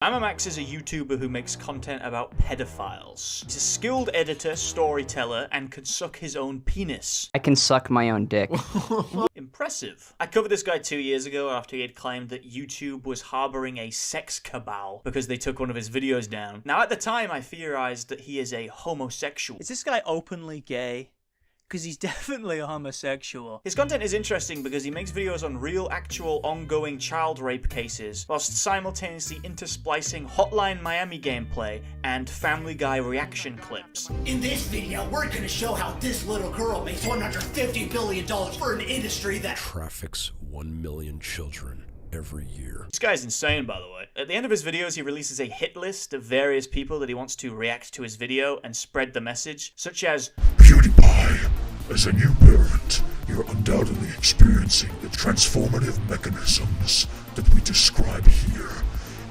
Mamamax is a YouTuber who makes content about pedophiles. He's a skilled editor, storyteller, and can suck his own penis. I can suck my own dick. Impressive. I covered this guy 2 years ago after he had claimed that YouTube was harboring a sex cabal because they took one of his videos down. Now, at the time, I theorized that he is a homosexual. Is this guy openly gay? Because he's definitely a homosexual. His content is interesting because he makes videos on real, actual, ongoing child rape cases, whilst simultaneously intersplicing Hotline Miami gameplay and Family Guy reaction clips. In this video, we're gonna show how this little girl makes $150 billion for an industry that traffics 1 million children every year. This guy's insane, by the way. At the end of his videos, he releases a hit list of various people that he wants to react to his video and spread the message, such as PewDiePie. As a new parent, you're undoubtedly experiencing the transformative mechanisms that we describe here.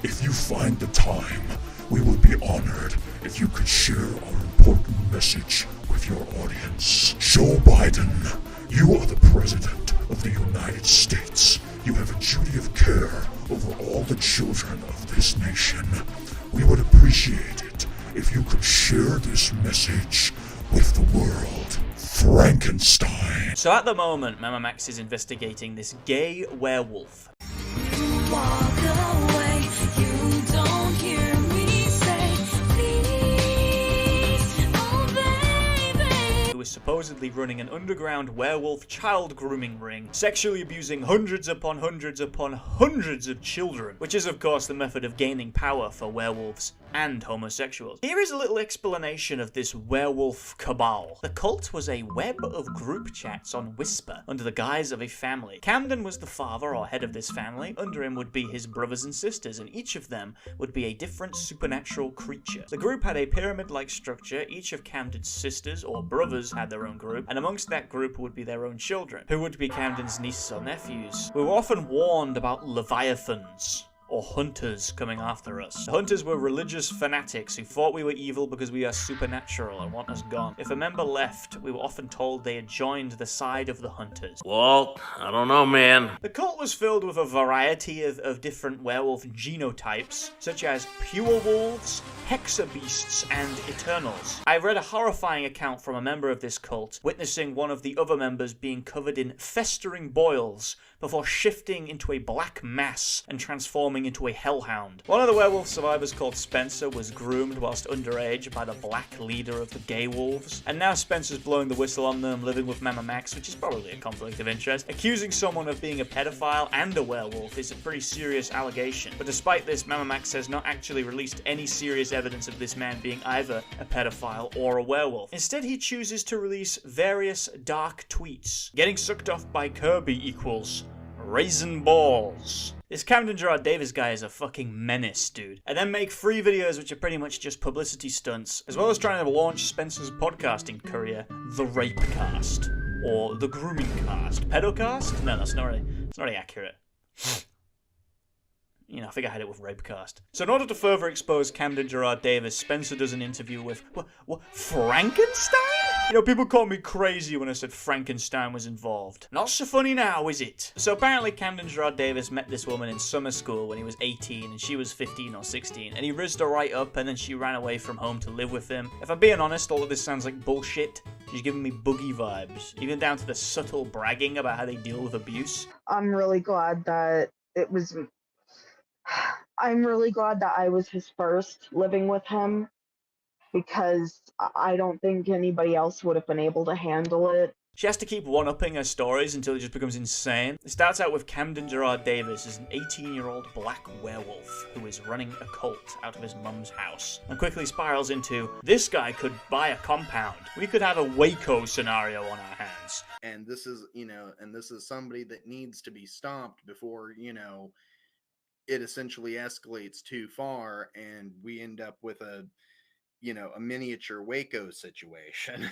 If you find the time, we would be honored if you could share our important message with your audience. Joe Biden, you are the President of the United States. You have a duty of care over all the children of this nation. We would appreciate it if you could share this message with the world. Frankenstein. So at the moment, Mamamax is investigating this gay werewolf. Walk away, you don't hear me say, please, oh baby. Who is supposedly running an underground werewolf child grooming ring, sexually abusing hundreds upon hundreds upon hundreds of children, which is of course the method of gaining power for werewolves and homosexuals. Here is a little explanation of this werewolf cabal. The cult was a web of group chats on Whisper under the guise of a family. Camden was the father or head of this family. Under him would be his brothers and sisters, and each of them would be a different supernatural creature. The group had a pyramid-like structure. Each of Camden's sisters or brothers had their own group, and amongst that group would be their own children, who would be Camden's nieces or nephews. We were often warned about leviathans, or hunters, coming after us. The hunters were religious fanatics who thought we were evil because we are supernatural and want us gone. If a member left, we were often told they had joined the side of the hunters. Well, I don't know, man. The cult was filled with a variety of different werewolf genotypes, such as pure wolves, hexabeasts, and eternals. I read a horrifying account from a member of this cult, witnessing one of the other members being covered in festering boils before shifting into a black mass and transforming into a hellhound. One of the werewolf survivors, called Spencer, was groomed whilst underage by the black leader of the gay wolves, and now Spencer's blowing the whistle on them, living with Mamamax, which is probably a conflict of interest. Accusing someone of being a pedophile and a werewolf is a pretty serious allegation, but despite this, Mamamax has not actually released any serious evidence of this man being either a pedophile or a werewolf. Instead, he chooses to release various dark tweets. Getting sucked off by Kirby equals raisin balls. This Camden Gerard Davis guy is a fucking menace, dude. And then make free videos which are pretty much just publicity stunts, as well as trying to launch Spencer's podcasting career, The Rapecast, or The Grooming Cast. Pedocast? No, it's not really accurate. You know, I think I had it with Rapecast. So in order to further expose Camden Gerard Davis, Spencer does an interview with, what, Frankenstein? You know, people called me crazy when I said Frankenstein was involved. Not so funny now, is it? So apparently Camden Gerard Davis met this woman in summer school when he was 18 and she was 15 or 16, and he rizzed her right up and then she ran away from home to live with him. If I'm being honest, all of this sounds like bullshit. She's giving me boogie vibes, even down to the subtle bragging about how they deal with abuse. I'm really glad that I was his first living with him, because I don't think anybody else would have been able to handle it. She has to keep one-upping her stories until it just becomes insane. It starts out with Camden Gerard Davis as an 18-year-old black werewolf who is running a cult out of his mum's house, and quickly spirals into, this guy could buy a compound. We could have a Waco scenario on our hands. And this is somebody that needs to be stopped before, it essentially escalates too far and we end up with a miniature Waco situation.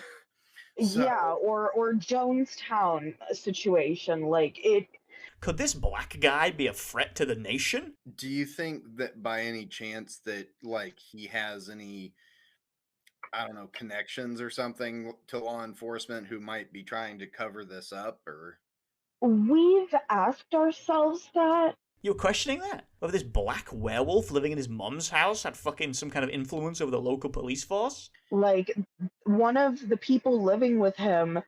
So, yeah, or Jonestown situation. Could this black guy be a threat to the nation? Do you think that by any chance that he has any, I don't know, connections or something to law enforcement who might be trying to cover this up? Or we've asked ourselves that. You were questioning that? Whether this black werewolf living in his mum's house had fucking some kind of influence over the local police force? Like, one of the people living with him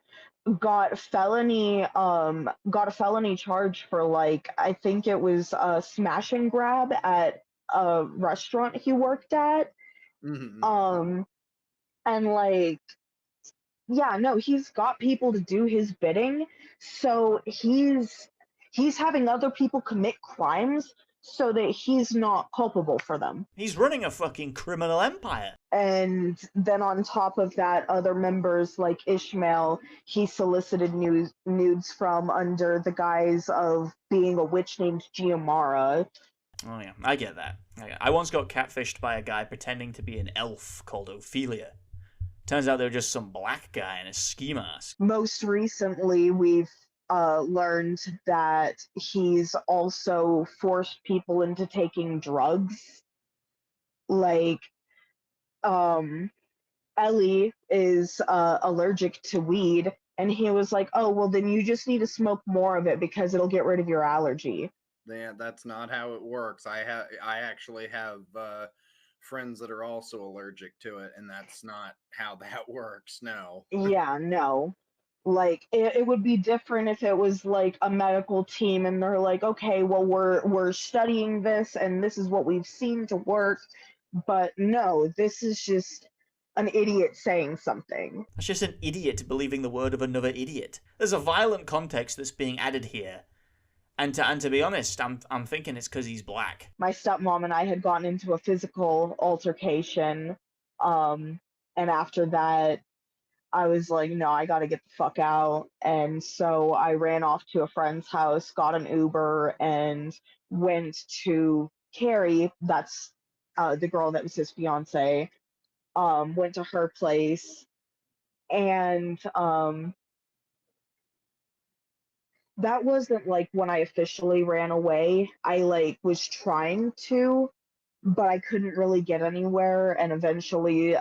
got a felony charge for, like, I think it was a smash and grab at a restaurant he worked at. Mhm. And like, yeah, no, he's got people to do his bidding, so he's having other people commit crimes so that he's not culpable for them. He's running a fucking criminal empire. And then on top of that, other members like Ishmael, he solicited nudes from under the guise of being a witch named Giamara. Oh yeah, I get that. I once got catfished by a guy pretending to be an elf called Ophelia. Turns out they were just some black guy in a ski mask. Most recently, we've learned that he's also forced people into taking drugs. Like, Ellie is allergic to weed, and he was like, "Oh, well, then you just need to smoke more of it because it'll get rid of your allergy." Yeah, that's not how it works. I actually have friends that are also allergic to it, and that's not how that works. No. Yeah, no. Like, it would be different if it was like a medical team and they're like, okay, well, we're studying this and this is what we've seen to work. But no, this is just an idiot saying something. That's just an idiot believing the word of another idiot. There's a violent context that's being added here. And to be honest, I'm thinking it's because he's black. My stepmom and I had gotten into a physical altercation. And after that, I was like, no, I gotta get the fuck out. And so I ran off to a friend's house, got an Uber, and went to Carrie, that's the girl that was his fiance, went to her place. And that wasn't like when I officially ran away. I like was trying to, but I couldn't really get anywhere. And eventually,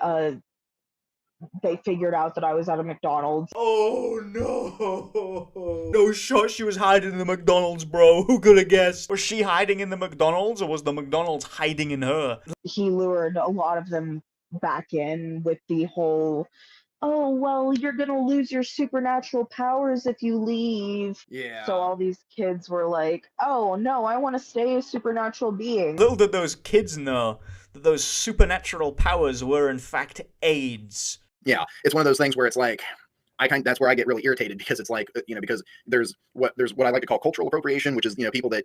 they figured out that I was at a McDonald's. Oh no! No shot she was hiding in the McDonald's, bro. Who could have guessed? Was she hiding in the McDonald's or was the McDonald's hiding in her? He lured a lot of them back in with the whole, oh, well, you're gonna lose your supernatural powers if you leave. Yeah. So all these kids were like, oh, no, I want to stay a supernatural being. Little did those kids know that those supernatural powers were in fact AIDS. Yeah, it's one of those things where it's like that's where I get really irritated, because it's like, because there's what I like to call cultural appropriation, which is people that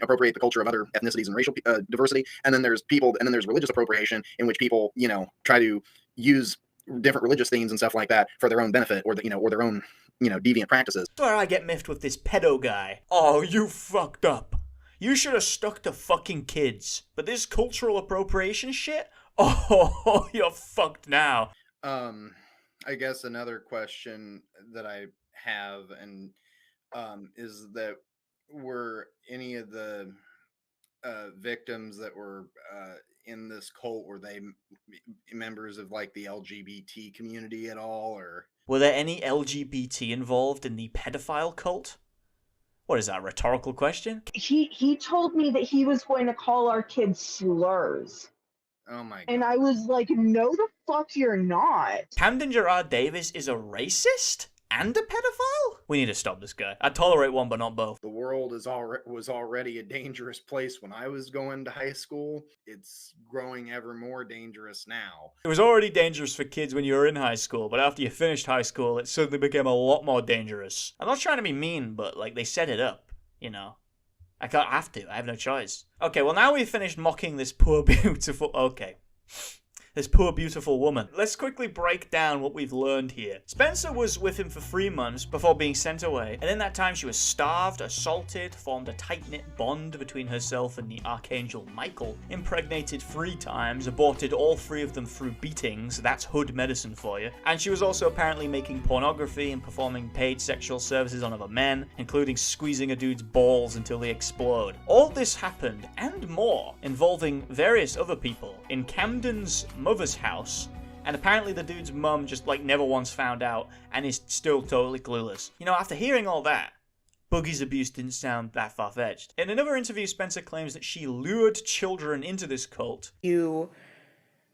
appropriate the culture of other ethnicities and racial diversity, and then there's religious appropriation, in which people try to use different religious themes and stuff like that for their own benefit, or their own deviant practices. That's where I get miffed with this pedo guy. Oh, you fucked up. You should have stuck to fucking kids. But this cultural appropriation shit? Oh, you're fucked now. I guess another question that I have, and is that, were any of the victims that were in this cult, were they members of like the LGBT community at all, or were there any LGBT involved in the pedophile cult? What is that, a rhetorical question? He told me that he was going to call our kids slurs. Oh my god. And I was like, no the fuck you're not. Camden Gerard Davis is a racist and a pedophile? We need to stop this guy. I'd tolerate one, but not both. The world was already a dangerous place when I was going to high school. It's growing ever more dangerous now. It was already dangerous for kids when you were in high school, but after you finished high school, it suddenly became a lot more dangerous. I'm not trying to be mean, but like, they set it up, I have no choice. Okay, well now we've finished mocking this poor beautiful woman. Let's quickly break down what we've learned here. Spencer was with him for 3 months before being sent away, and in that time she was starved, assaulted, formed a tight-knit bond between herself and the Archangel Michael, impregnated 3 times, aborted all 3 of them through beatings, that's hood medicine for you, and she was also apparently making pornography and performing paid sexual services on other men, including squeezing a dude's balls until they explode. All this happened, and more, involving various other people, in Camden's mother's house, and apparently the dude's mum just never once found out and is still totally clueless. After hearing all that, Buggy's abuse didn't sound that far-fetched. In another interview, Spencer claims that she lured children into this cult. You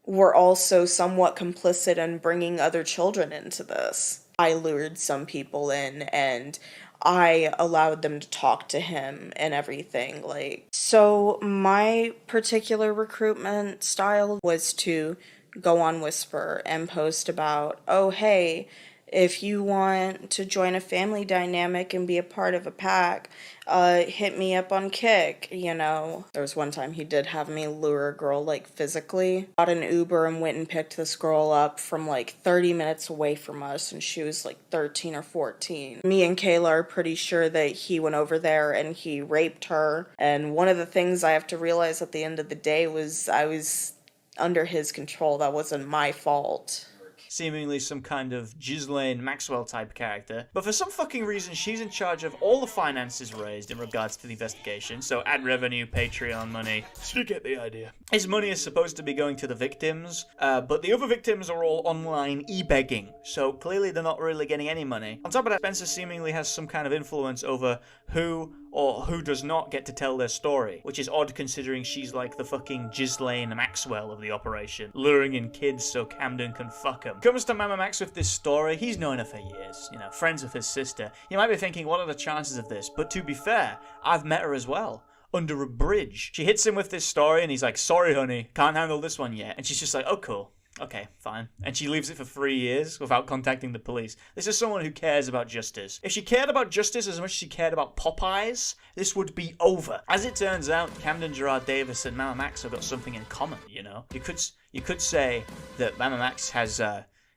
were also somewhat complicit in bringing other children into this. I lured some people in and I allowed them to talk to him and everything. So my particular recruitment style was to go on Whisper and post about, oh, hey, if you want to join a family dynamic and be a part of a pack, hit me up on Kick, There was one time he did have me lure a girl, physically. Got an Uber and went and picked this girl up from, 30 minutes away from us, and she was, 13 or 14. Me and Kayla are pretty sure that he went over there and he raped her. And one of the things I have to realize at the end of the day was I was under his control. That wasn't my fault. Seemingly some kind of Ghislaine Maxwell type character, but for some fucking reason she's in charge of all the finances raised in regards to the investigation, so ad revenue, Patreon money, so you get the idea. His money is supposed to be going to the victims, but the other victims are all online e-begging, so clearly they're not really getting any money. On top of that, Spencer seemingly has some kind of influence over who or who does not get to tell their story, which is odd considering she's like the fucking Ghislaine Maxwell of the operation, luring in kids so Camden can fuck them. Comes to Mamamax with this story, he's known her for years, friends with his sister. You might be thinking, what are the chances of this? But to be fair, I've met her as well. Under a bridge. She hits him with this story and he's like, sorry honey, can't handle this one yet. And she's just like, oh cool. Okay, fine. And she leaves it for 3 years without contacting the police. This is someone who cares about justice. If she cared about justice as much as she cared about Popeyes, this would be over. As it turns out, Camden Gerard Davis and Mamamax have got something in common, You could say that Mamamax has,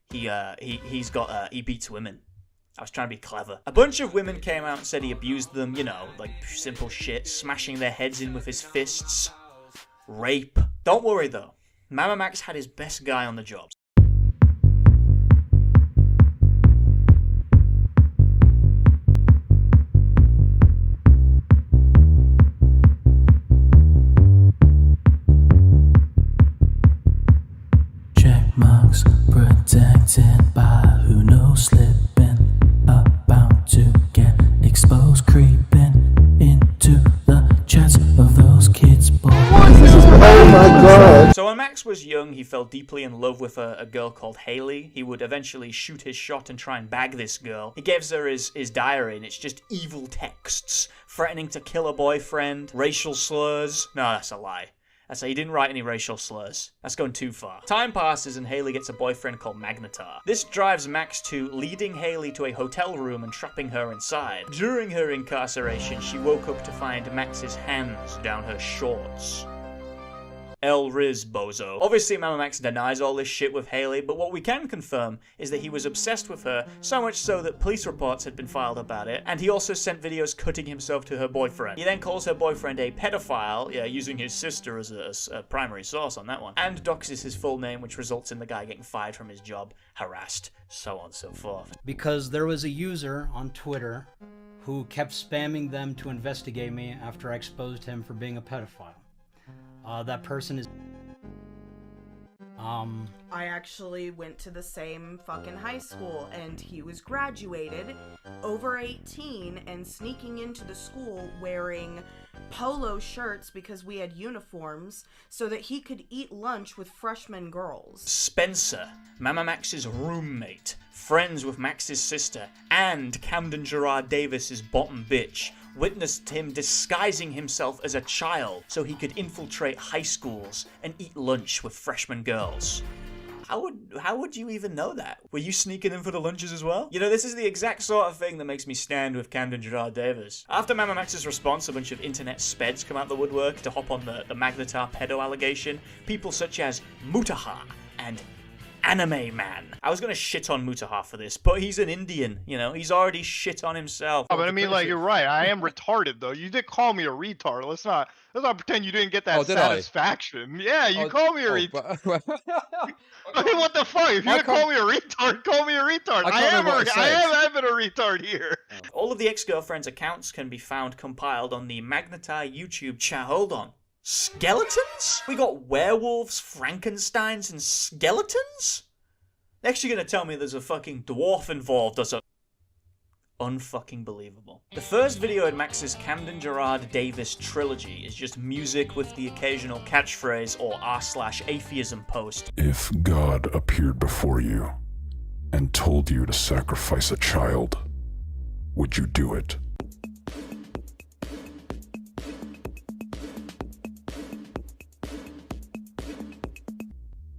he beats women. I was trying to be clever. A bunch of women came out and said he abused them, simple shit, smashing their heads in with his fists. Rape. Don't worry though. Mamamax had his best guy on the job. Check marks protected by who knows slipping, about to get exposed, creeping into the chats of those kids. Oh my god! So when Max was young, he fell deeply in love with a girl called Haley. He would eventually shoot his shot and try and bag this girl. He gives her his diary, and it's just evil texts, threatening to kill a boyfriend, racial slurs. No, that's a lie. He didn't write any racial slurs. That's going too far. Time passes and Haley gets a boyfriend called Magnetar. This drives Max to leading Haley to a hotel room and trapping her inside. During her incarceration, she woke up to find Max's hands down her shorts. El Riz bozo. Obviously, Mamamax denies all this shit with Haley, but what we can confirm is that he was obsessed with her, so much so that police reports had been filed about it, and he also sent videos cutting himself to her boyfriend. He then calls her boyfriend a pedophile, using his sister as a primary source on that one, and doxes his full name, which results in the guy getting fired from his job, harassed, so on and so forth. Because there was a user on Twitter who kept spamming them to investigate me after I exposed him for being a pedophile. That person is... I actually went to the same fucking high school, and he was graduated, over 18, and sneaking into the school wearing polo shirts because we had uniforms so that he could eat lunch with freshman girls. Spencer, Mamamax's roommate, friends with Max's sister, and Camden Gerard Davis's bottom bitch, witnessed him disguising himself as a child so he could infiltrate high schools and eat lunch with freshman girls. How would you even know that? Were you sneaking in for the lunches as well? This is the exact sort of thing that makes me stand with Camden Gerard Davis. After Mamamax's response, a bunch of internet speds come out the woodwork to hop on the Magnetar pedo allegation. People such as Mutaha and Anime Man. I was gonna shit on Mutaha for this, but he's an Indian, he's already shit on himself. Oh, but I mean, you're right. I am retarded, though. You did call me a retard. Let's not pretend you didn't get that satisfaction. Yeah, you called me a retard. What the fuck? If you didn't call me a retard, call me a retard. I have been a retard here. All of the ex-girlfriend's accounts can be found compiled on the Magnetar YouTube channel. Hold on. Skeletons? We got werewolves, Frankensteins, and skeletons? Next you're gonna tell me there's a fucking dwarf involved or something. unfucking believable. The first video in Max's Camden Gerard Davis trilogy is just music with the occasional catchphrase or r/atheism post. If God appeared before you and told you to sacrifice a child, would you do it?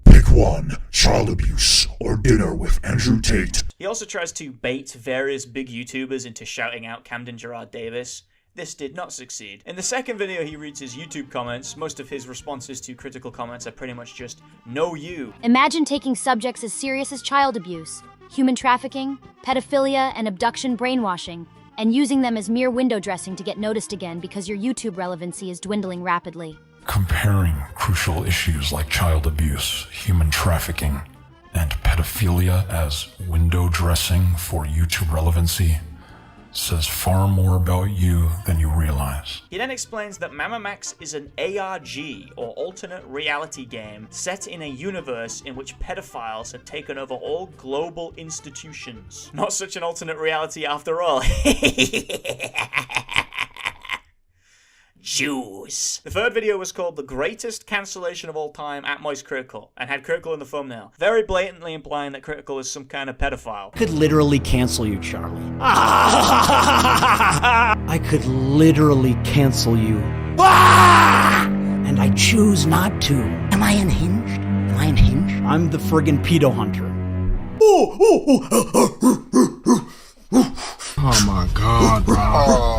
Pick one, child abuse or dinner with Andrew Tate. He also tries to bait various big YouTubers into shouting out Camden Gerard Davis. This did not succeed. In the second video, he reads his YouTube comments. Most of his responses to critical comments are pretty much just, no you. Imagine taking subjects as serious as child abuse, human trafficking, pedophilia, and abduction brainwashing, and using them as mere window dressing to get noticed again because your YouTube relevancy is dwindling rapidly. Comparing crucial issues like child abuse, human trafficking, and pedophilia as window dressing for YouTube relevancy says far more about you than you realize. He then explains that Mamamax is an ARG, or alternate reality game, set in a universe in which pedophiles had taken over all global institutions. Not such an alternate reality after all. Jews. The third video was called The Greatest Cancellation of All Time at Moist Critical, and had Critical in the thumbnail, very blatantly implying that Critical is some kind of pedophile. I could literally cancel you, Charlie. I could literally cancel you. And I choose not to. Am I unhinged? Am I unhinged? I'm the friggin' pedo hunter. Oh my God, bro.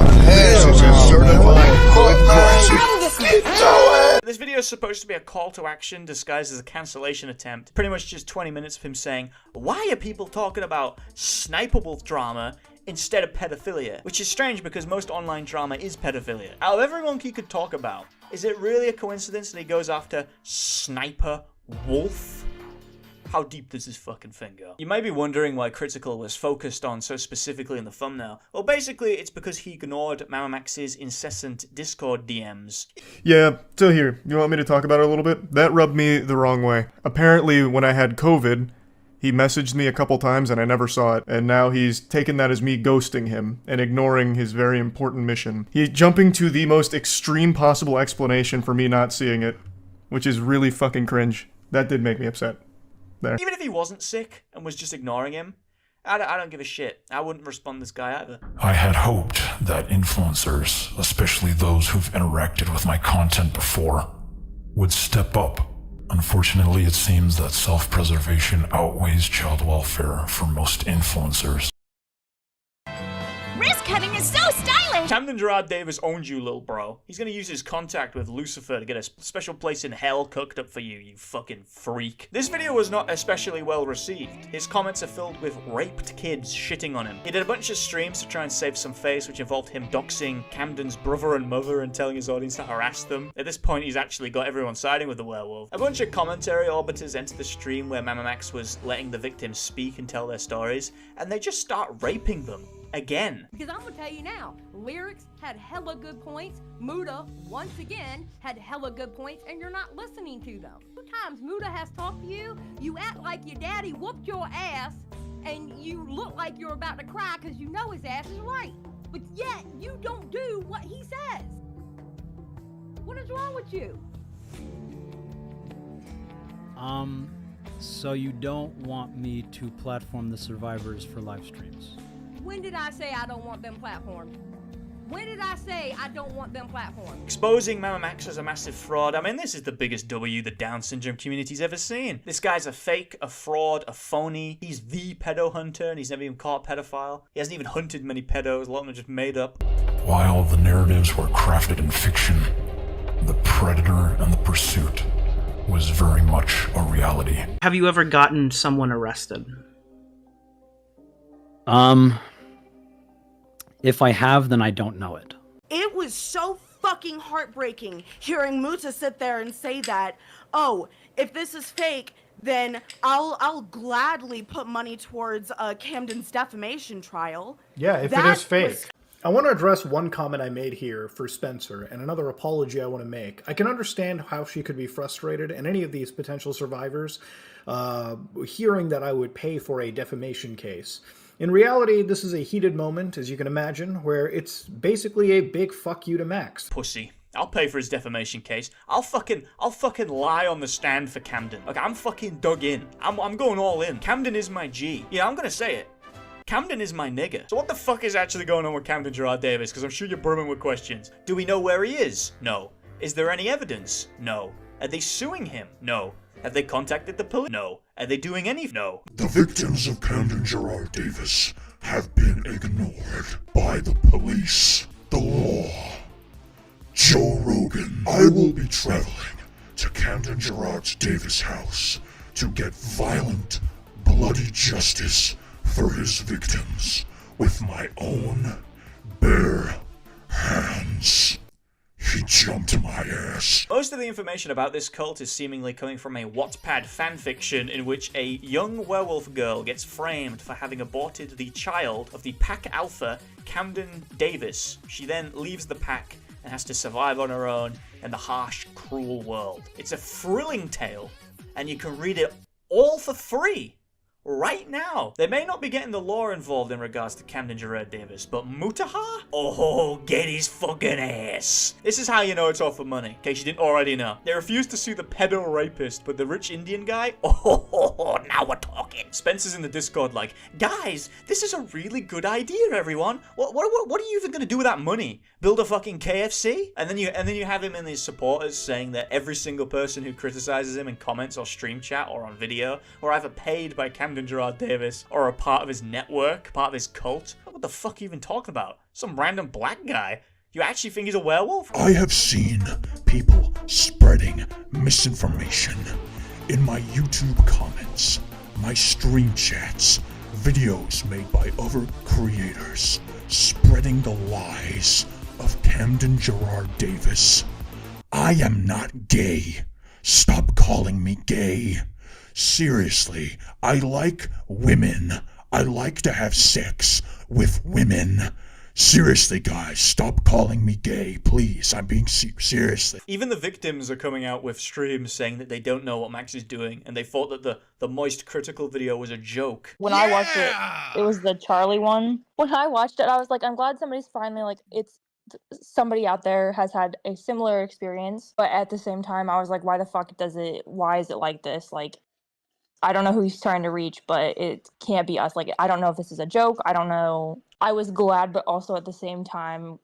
This video is supposed to be a call to action disguised as a cancellation attempt. Pretty much just 20 minutes of him saying, why are people talking about sniper wolf drama instead of pedophilia? Which is strange because most online drama is pedophilia. Out of everyone he could talk about, is it really a coincidence that he goes after sniper wolf? How deep does this fucking thing go? You might be wondering why Critical was focused on so specifically in the thumbnail. Well, basically, it's because he ignored Mamamax's incessant Discord DMs. Yeah, so here, you want me to talk about it a little bit? That rubbed me the wrong way. Apparently, when I had COVID, he messaged me a couple times and I never saw it, and now he's taken that as me ghosting him and ignoring his very important mission. He's jumping to the most extreme possible explanation for me not seeing it, which is really fucking cringe. That did make me upset. There. Even if he wasn't sick and was just ignoring him, I don't give a shit. I wouldn't respond to this guy either. I had hoped that influencers, especially those who've interacted with my content before, would step up. Unfortunately, it seems that self-preservation outweighs child welfare for most influencers. Wrist cutting is so stylish! Camden Gerard Davis owns you, lil bro. He's gonna use his contact with Lucifer to get a special place in hell cooked up for you, you fucking freak. This video was not especially well received. His comments are filled with raped kids shitting on him. He did a bunch of streams to try and save some face, which involved him doxing Camden's brother and mother and telling his audience to harass them. At this point, he's actually got everyone siding with the werewolf. A bunch of commentary orbiters entered the stream where Mamamax was letting the victims speak and tell their stories, and they just start raping them. Again. Because I'm gonna tell you now, Lyrics had hella good points, Muda, once again, had hella good points, and you're not listening to them. Sometimes Muda has talked to you, you act like your daddy whooped your ass, and you look like you're about to cry because you know his ass is right. But yet, you don't do what he says. What is wrong with you? So you don't want me to platform the survivors for live streams? When did I say I don't want them platformed? When did I say I don't want them platformed? Exposing Mamamax as a massive fraud. I mean, this is the biggest W the Down syndrome community's ever seen. This guy's a fake, a fraud, a phony. He's the pedo hunter, and he's never even caught a pedophile. He hasn't even hunted many pedos. A lot of them are just made up. While the narratives were crafted in fiction, the predator and the pursuit was very much a reality. Have you ever gotten someone arrested? If I have, then I don't know it. It was so fucking heartbreaking hearing Muta sit there and say that, oh, if this is fake, then I'll gladly put money towards Camden's defamation trial. Yeah, if it is fake. I want to address one comment I made here for Spencer and another apology I want to make. I can understand how she could be frustrated and any of these potential survivors hearing that I would pay for a defamation case. In reality, this is a heated moment, as you can imagine, where it's basically a big fuck you to Max. Pussy. I'll pay for his defamation case. I'll fucking lie on the stand for Camden. Okay, I'm fucking dug in. I'm going all in. Camden is my G. Yeah, I'm gonna say it. Camden is my nigga. So what the fuck is actually going on with Camden Gerard Davis? Because I'm sure you're brimming with questions. Do we know where he is? No. Is there any evidence? No. Are they suing him? No. Have they contacted the police? No. Are they doing any? No. The victims of Camden Gerard Davis have been ignored by the police, the law. Joe Rogan, I will be traveling to Camden Gerard Davis' house to get violent, bloody justice for his victims with my own bare hands. He jumped my ass. Most of the information about this cult is seemingly coming from a Wattpad fanfiction in which a young werewolf girl gets framed for having aborted the child of the pack alpha, Camden Davis. She then leaves the pack and has to survive on her own in the harsh, cruel world. It's a thrilling tale, and you can read it all for free. Right now. They may not be getting the law involved in regards to Camden Gerard Davis, but Mutaha? Oh, get his fucking ass. This is how you know it's all for money, in case you didn't already know. They refused to sue the pedo rapist, but the rich Indian guy? Oh, now we're talking. Spencer's in the Discord like, guys, this is a really good idea, everyone. What are you even gonna do with that money? Build a fucking KFC? And then you have him and his supporters saying that every single person who criticizes him in comments or stream chat or on video were either paid by Camden Gerard Davis or a part of his network, part of his cult. What the fuck are you even talking about? Some random black guy. You actually think he's a werewolf? I have seen people spreading misinformation in my YouTube comments, my stream chats, videos made by other creators, spreading the lies of Camden Gerard Davis. I am not gay. Stop calling me gay. Seriously, I like women. I like to have sex with women. Seriously, guys, stop calling me gay, please. I'm being seriously. Even the victims are coming out with streams saying that they don't know what Max is doing, and they thought that the moist critical video was a joke. When I watched it, it was the Charlie one. When I watched it, I was like, I'm glad somebody's finally like, somebody out there has had a similar experience. But at the same time, I was like, why the fuck why is it like this? Like, I don't know who he's trying to reach, but it can't be us. Like, I don't know if this is a joke. I don't know. I was glad, but also at the same time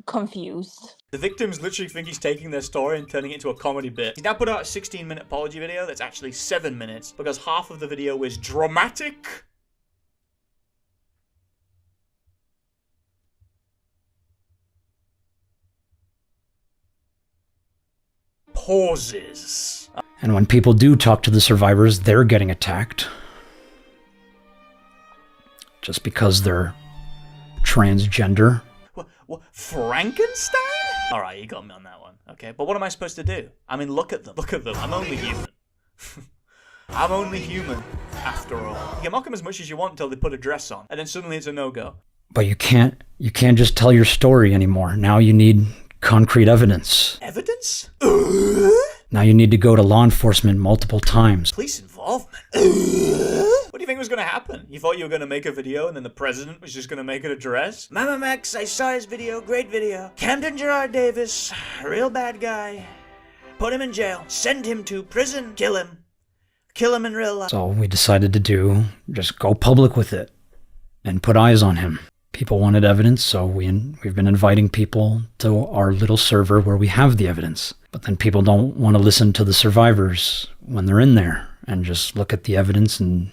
confused. The victims literally think he's taking their story and turning it into a comedy bit. He's now put out a 16-minute apology video that's actually 7 minutes because half of the video is dramatic. Pauses. And when people do talk to the survivors, they're getting attacked. Just because they're transgender. What? Frankenstein? Alright, you got me on that one. Okay, but what am I supposed to do? I mean, look at them. Look at them. I'm only human. I'm only human, after all. You can mock them as much as you want until they put a dress on, and then suddenly it's a no-go. But you can't just tell your story anymore. Now you need concrete evidence. Evidence? Now you need to go to law enforcement multiple times. Police involvement? What do you think was going to happen? You thought you were going to make a video and then the president was just going to make an address? Mamamax, I saw his video, great video. Camden Gerard Davis, real bad guy. Put him in jail, send him to prison, kill him. Kill him in real life. So we decided to just go public with it and put eyes on him. People wanted evidence, so we've been inviting people to our little server where we have the evidence. But then people don't want to listen to the survivors when they're in there and just look at the evidence and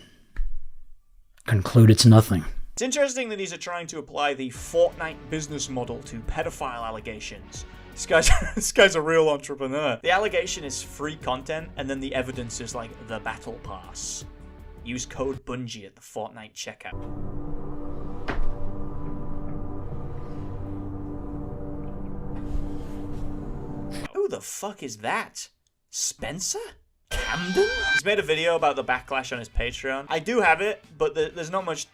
conclude it's nothing. It's interesting that he's trying to apply the Fortnite business model to pedophile allegations. This guy's a real entrepreneur. The allegation is free content, and then the evidence is like the battle pass. Use code Bungie at the Fortnite checkout. Who the fuck is that? Spencer? Camden? He's made a video about the backlash on his Patreon. I do have it, but there's not much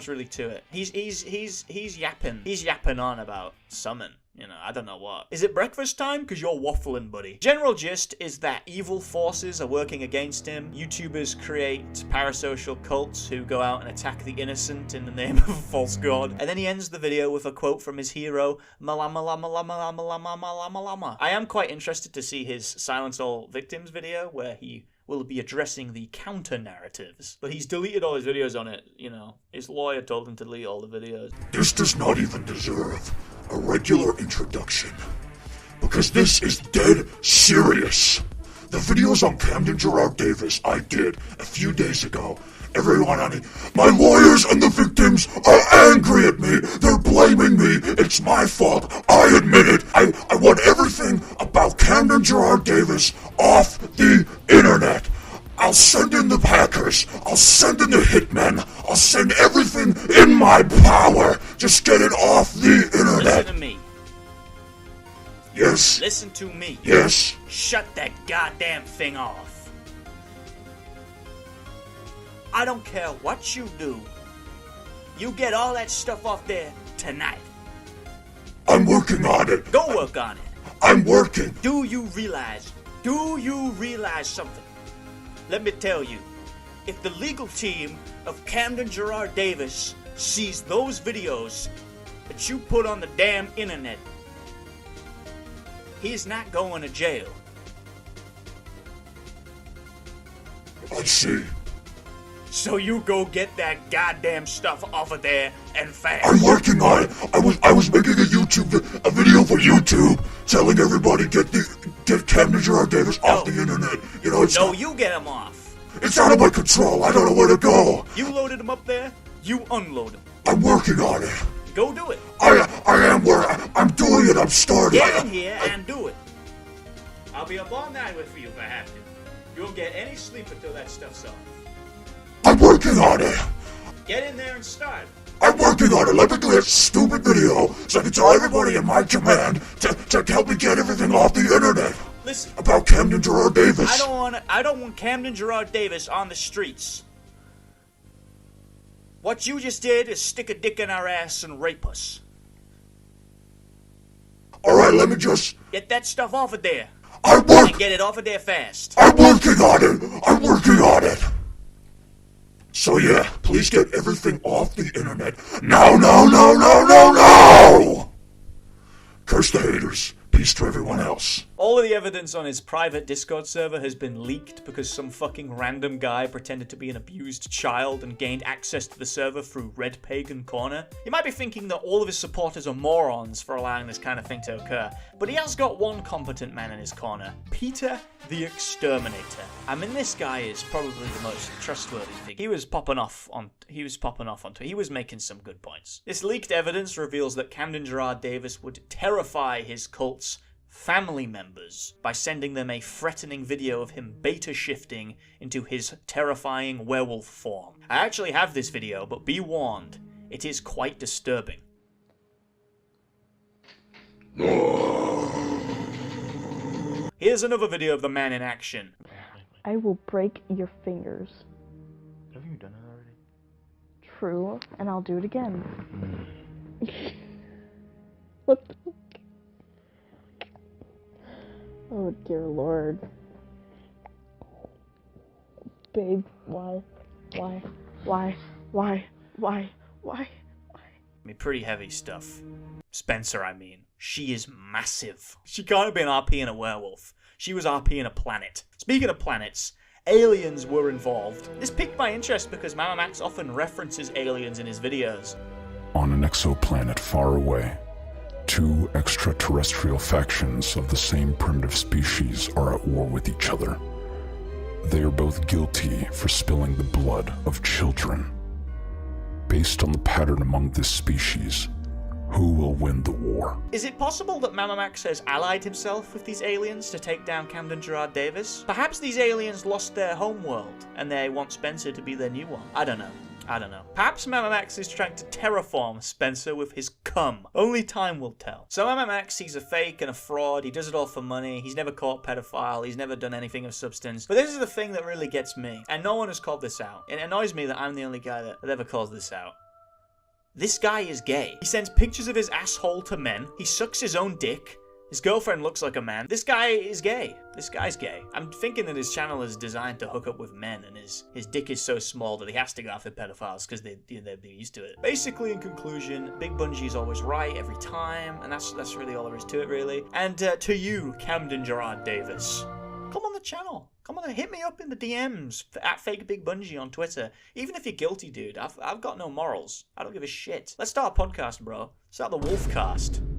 really to it. He's yapping on about Summon. You know, I don't know what. Is it breakfast time? Because you're waffling, buddy. General gist is that evil forces are working against him. YouTubers create parasocial cults who go out and attack the innocent in the name of a false god. And then he ends the video with a quote from his hero, Malama. I am quite interested to see his Silence All Victims video, where he will be addressing the counter-narratives. But he's deleted all his videos on it, you know. His lawyer told him to delete all the videos. This does not even deserve a regular introduction, because this is dead serious. The videos on Camden Gerard Davis I did a few days ago, everyone on it, my lawyers and the victims are angry at me, they're blaming me, it's my fault, I admit it, I want everything about Camden Gerard Davis off the internet. I'll send in the hackers, I'll send in the hitmen, I'll send everything in my power. Just get it off the internet. Listen to me. Yes. Listen to me. Yes. Shut that goddamn thing off. I don't care what you do. You get all that stuff off there tonight. I'm working on it. Go work on it. I'm working. Do you realize something? Let me tell you, if the legal team of Camden Gerard Davis sees those videos that you put on the damn internet, he's not going to jail. I see. So you go get that goddamn stuff off of there and fast. I'm working on it. I was making a video for YouTube, telling everybody get Camden Gerard Davis off the internet. You know, it's you get him off. It's out of my control. I don't know where to go. You loaded him up there. You unload him. I'm working on it. Go do it. I am where I'm doing it. I'm starting. Get in here and do it. I'll be up all night with you if I have to. You won't get any sleep until that stuff's off. I'm working on it. Get in there and start. I'm working on it. Let me do that stupid video so I can tell everybody in my command to help me get everything off the internet. Listen. About Camden Gerard Davis. I don't want Camden Gerard Davis on the streets. What you just did is stick a dick in our ass and rape us. Alright, let me just... Get that stuff off of there. And get it off of there fast. I'm working on it. I'm working on it. So yeah, please get everything off the internet. No! Curse the haters. Peace to everyone else. All of the evidence on his private Discord server has been leaked because some fucking random guy pretended to be an abused child and gained access to the server through Red Pagan Corner. You might be thinking that all of his supporters are morons for allowing this kind of thing to occur, but he has got one competent man in his corner, Peter the Exterminator. I mean, this guy is probably the most trustworthy thing. He was popping off on Twitter. He was making some good points. This leaked evidence reveals that Camden Gerard Davis would terrify his cult's family members by sending them a threatening video of him beta shifting into his terrifying werewolf form. I actually have this video, but be warned, it is quite disturbing. Here's another video of the man in action. I will break your fingers. Have you done that already? True, and I'll do it again. What the fuck? Oh dear lord. Babe, why? I mean, pretty heavy stuff. Spencer, I mean. She is massive. She can't have been RPing a werewolf. She was RPing a planet. Speaking of planets, aliens were involved. This piqued my interest because Mamamax often references aliens in his videos. On an exoplanet far away, two extraterrestrial factions of the same primitive species are at war with each other. They are both guilty for spilling the blood of children. Based on the pattern among this species, who will win the war? Is it possible that Mamamax has allied himself with these aliens to take down Camden Gerard Davis? Perhaps these aliens lost their homeworld and they want Spencer to be their new one. I don't know. Perhaps Mamamax is trying to terraform Spencer with his cum. Only time will tell. So Mamamax, he's a fake and a fraud. He does it all for money. He's never caught a pedophile. He's never done anything of substance. But this is the thing that really gets me. And no one has called this out. It annoys me that I'm the only guy that ever calls this out. This guy is gay. He sends pictures of his asshole to men. He sucks his own dick. His girlfriend looks like a man. This guy is gay. This guy's gay. I'm thinking that his channel is designed to hook up with men, and his dick is so small that he has to go after pedophiles because they're used to it. Basically, in conclusion, Big Bungie is always right every time, and that's really all there is to it, really. And to you, Camden Gerard Davis, come on the channel. Come on, hit me up in the DMs at Fake Big Bungie on Twitter. Even if you're guilty, dude, I've got no morals. I don't give a shit. Let's start a podcast, bro. Start the Wolfcast.